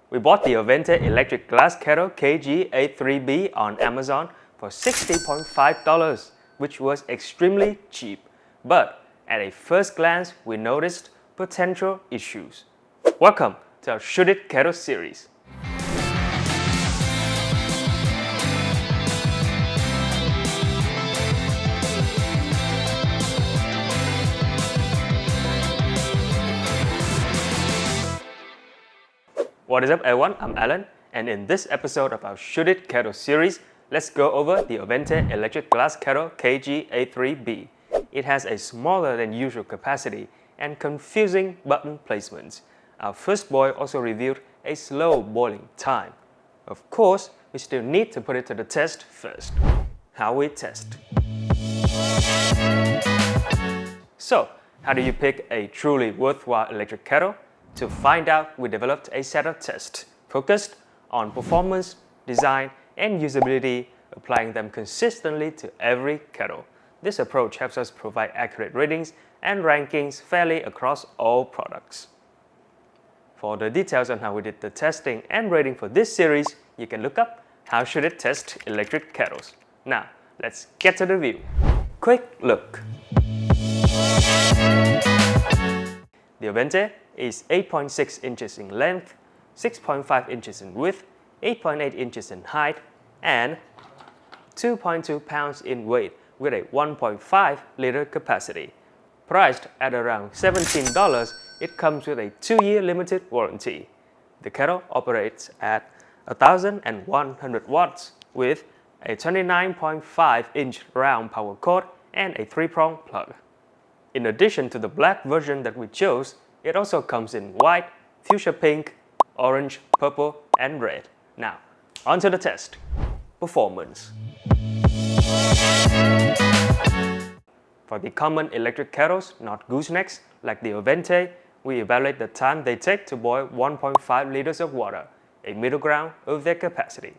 We bought the Ovente Electric Glass Kettle KG83B on Amazon for $60.5, which was extremely cheap. But at a first glance, we noticed potential issues. Welcome to our Shouldit Kettle series. What is up everyone, I'm Alan, and in this episode of our Shouldit Kettle series, let's go over the Ovente Electric Glass Kettle KG83B. It has a smaller than usual capacity and confusing button placements. Our first boy also reviewed a slow boiling time. Of course, we still need to put it to the test first. How we test. So, how do you pick a truly worthwhile electric kettle? To find out, we developed a set of tests focused on performance, design, and usability, applying them consistently to every kettle. This approach helps us provide accurate ratings and rankings fairly across all products. For the details on how we did the testing and rating for this series, you can look up How Should It Test Electric Kettles. Now, let's get to the review. Quick look. The Ovente is 8.6 inches in length, 6.5 inches in width, 8.8 inches in height, and 2.2 pounds in weight with a 1.5 liter capacity. Priced at around $17, it comes with a 2-year limited warranty. The kettle operates at 1,100 watts with a 29.5-inch round power cord and a 3-prong plug. In addition to the black version that we chose, it also comes in white, fuchsia pink, orange, purple, and red. Now, on to the test. Performance. For the common electric kettles, not goosenecks, like the Ovente, we evaluate the time they take to boil 1.5 liters of water, a middle ground of their capacity.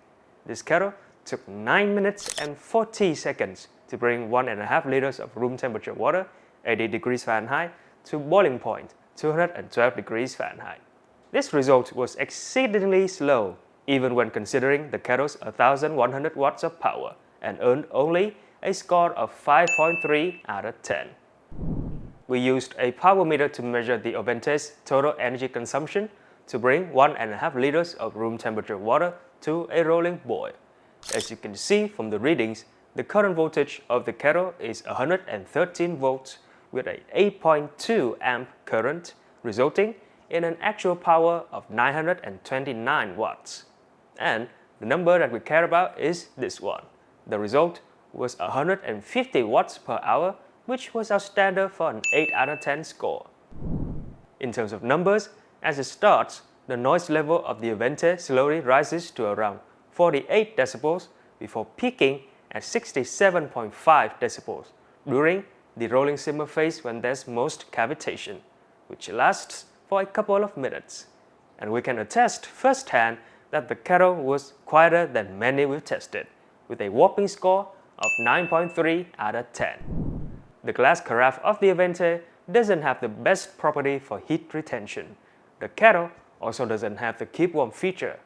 This kettle took 9 minutes and 40 seconds to bring 1.5 liters of room temperature water, 80 degrees Fahrenheit, to boiling point, 212 degrees Fahrenheit. This result was exceedingly slow, even when considering the kettle's 1,100 watts of power, and earned only a score of 5.3 out of 10. We used a power meter to measure the Ovente's total energy consumption to bring 1.5 liters of room temperature water to a rolling boil. As you can see from the readings, the current voltage of the kettle is 113 volts with a 8.2 amp current, resulting in an actual power of 929 watts. And the number that we care about is this one. The result was 150 watts per hour, which was our standard for an 8 out of 10 score. In terms of numbers, as it starts, the noise level of the Ovente slowly rises to around 48 decibels before peaking at 67.5 decibels during the rolling simmer phase when there's most cavitation, which lasts for a couple of minutes. And we can attest firsthand that the kettle was quieter than many we've tested, with a whopping score of 9.3 out of 10. The glass carafe of the Ovente doesn't have the best property for heat retention. The kettle also doesn't have the keep warm feature.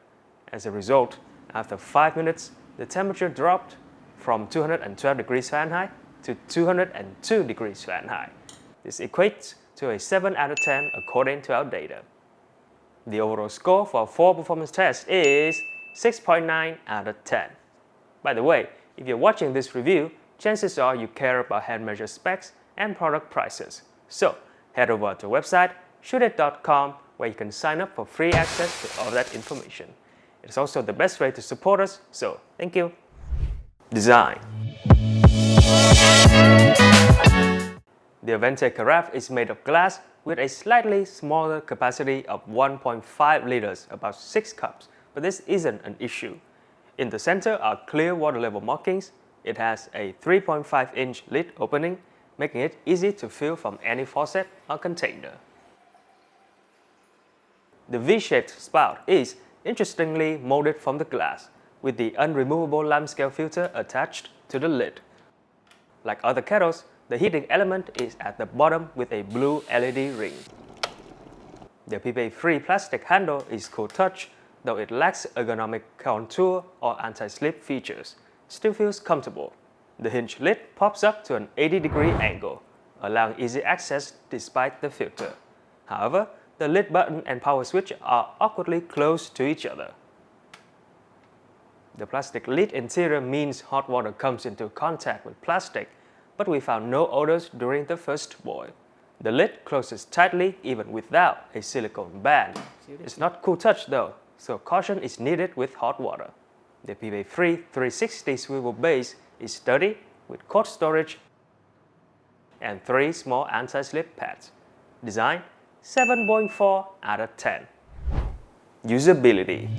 As a result, after 5 minutes, the temperature dropped from 212 degrees Fahrenheit to 202 degrees Fahrenheit. This equates to a 7 out of 10 according to our data. The overall score for our 4 performance tests is 6.9 out of 10. By the way, if you're watching this review, chances are you care about hand measure specs and product prices. So, head over to our website, shouldit.com, where you can sign up for free access to all that information. It's also the best way to support us, so thank you. Design. The Ovente carafe is made of glass with a slightly smaller capacity of 1.5 liters, about 6 cups, but this isn't an issue. In the center are clear water level markings. It has a 3.5-inch lid opening, making it easy to fill from any faucet or container. The V-shaped spout is interestingly molded from the glass, with the unremovable lime scale filter attached to the lid. Like other kettles, the heating element is at the bottom with a blue LED ring. The PPA-free plastic handle is cool touch though it lacks ergonomic contour or anti-slip features, still feels comfortable. The hinge lid pops up to an 80-degree angle, allowing easy access despite the filter. However, the lid button and power switch are awkwardly close to each other. The plastic lid interior means hot water comes into contact with plastic, but we found no odors during the first boil. The lid closes tightly even without a silicone band. It's not cool touch though, so caution is needed with hot water. The PVA-free 360 swivel base is sturdy with cold storage and 3 small anti-slip pads. Design 7.4 out of 10. Usability.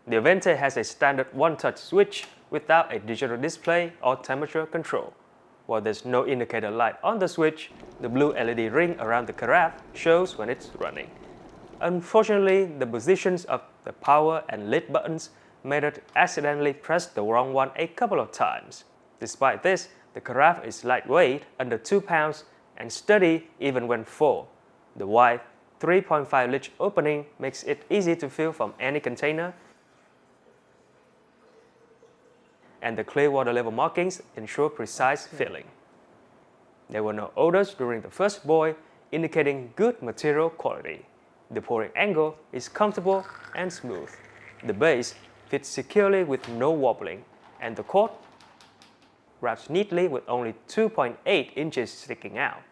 The Ovente has a standard one-touch switch without a digital display or temperature control. While there's no indicator light on the switch, the blue LED ring around the carafe shows when it's running. Unfortunately, the positions of the power and lid buttons made it accidentally press the wrong one a couple of times. Despite this, the carafe is lightweight, under 2 pounds, and sturdy even when full. The wide 3.5-liter opening makes it easy to fill from any container, and the clear water level markings ensure precise filling. There were no odors during the first boil, indicating good material quality. The pouring angle is comfortable and smooth. The base fits securely with no wobbling, and the cork wraps neatly with only 2.8 inches sticking out.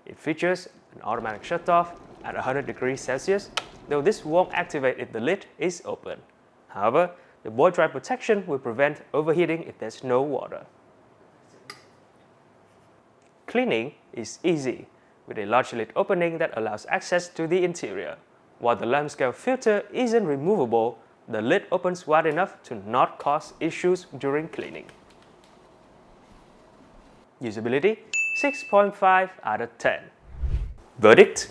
It features an automatic shutoff at 100 degrees Celsius, though this won't activate if the lid is open. However, the boil dry protection will prevent overheating if there's no water. Cleaning is easy, with a large lid opening that allows access to the interior. While the lamp scale filter isn't removable, the lid opens wide enough to not cause issues during cleaning. Usability 6.5 out of 10. Verdict?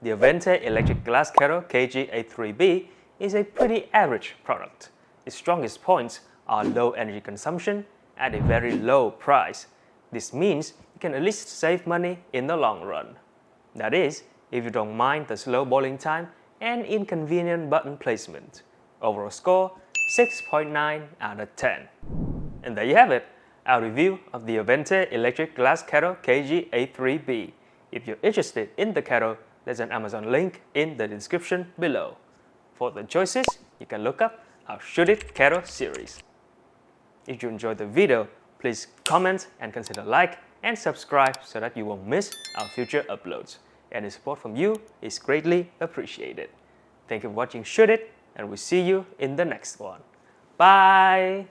The Ovente Electric Glass Kettle KG83B is a pretty average product. Its strongest points are low energy consumption at a very low price. This means you can at least save money in the long run. That is, if you don't mind the slow boiling time and inconvenient button placement. Overall score 6.9 out of 10. And there you have it, our review of the Ovente Electric Glass Kettle KG83B. If you're interested in the kettle, there's an Amazon link in the description below. For the choices, you can look up our Shouldit Kettle series. If you enjoyed the video, please comment and consider like and subscribe so that you won't miss our future uploads. Any support from you is greatly appreciated. Thank you for watching Shouldit, and we'll see you in the next one. Bye!